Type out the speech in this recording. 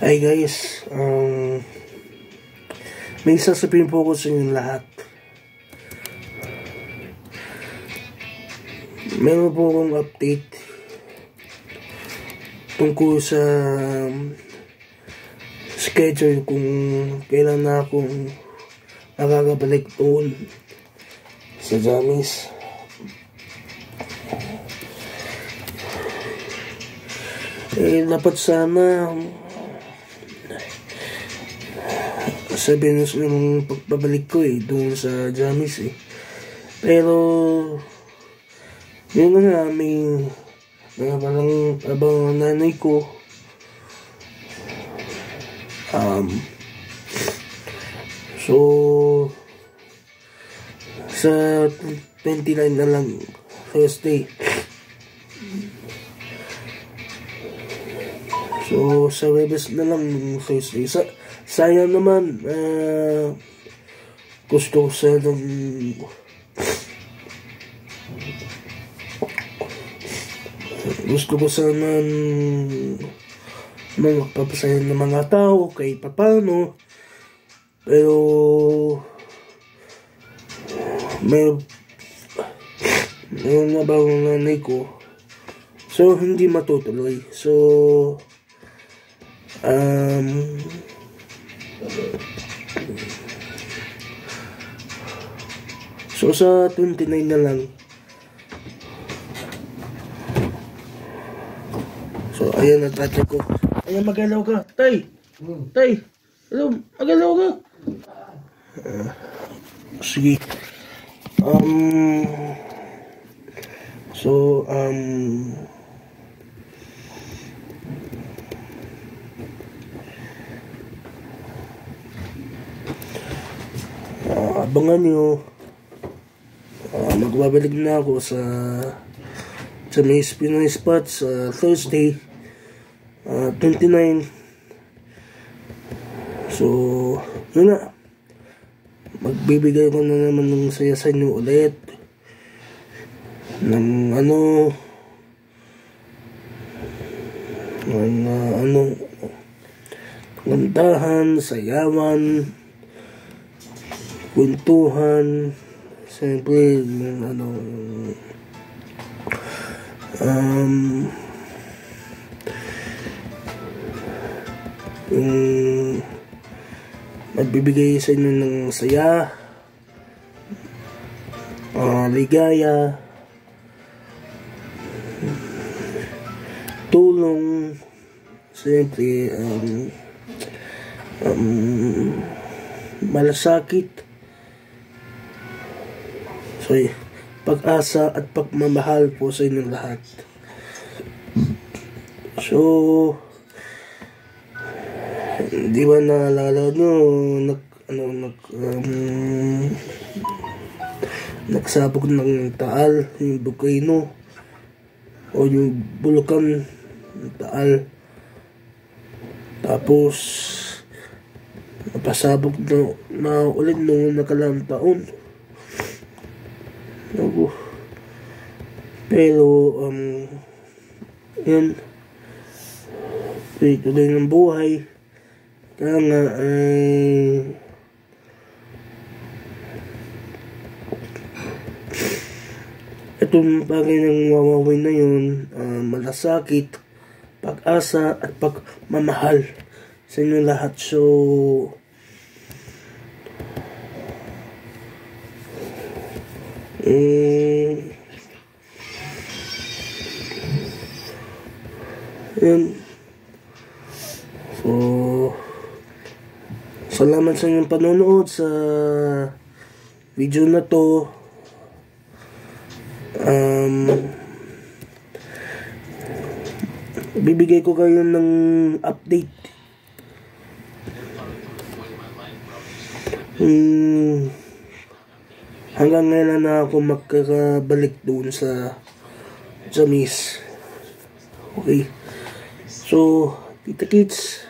Hi guys, may sasabihin po ko sa inyong lahat. Meron po akong update tungkol sa schedule kung kailan na akong nakakabalik doon sa Jamis. Dapat sana sabihin ng pagbabalik ko doon sa Jamis Pero yun nga, may parang abang nanay ko so sa 29 na lang Thursday. So sa Webes na lang Thursday. Sayang naman, gusto ko sana magpapasaya ng mga tao kahit papano, pero meron na ba ang nanay ko, so hindi matutuloy. So sa 29 na lang. So ayan, natatay ko. Ayan, magalaw ka, tay. Tay, hello, magalaw ka. Sige. Abangan nyo, magbabalik na ako sa may Pinoy spot sa Thursday, 29. So yun na, magbibigay ko na naman ng saya sa inyo ulit ng kantahan, sayawan, kwentuhan, siyempre magbibigay sa inyo ng saya, ligaya, tulong, siyempre malasakit, so pag-asa at pagmamahal po sa inyong lahat. So di ba naalala nyo, nagsabog ng Taal, yung volcano o yung bulkan ng Taal, tapos napasabog na ulit noong nakalaang taon. Pero yun, tuloy ng buhay. Kaya nga itong bagay ng wawawin na yun, malasakit, pag-asa at pagmamahal sa inyo lahat. So yun. So salamat sa inyong panonood sa video na to. Bibigay ko kayo ng update hanggang ngayon na ako magkakabalik doon sa Jamis. Okay, so kita kits.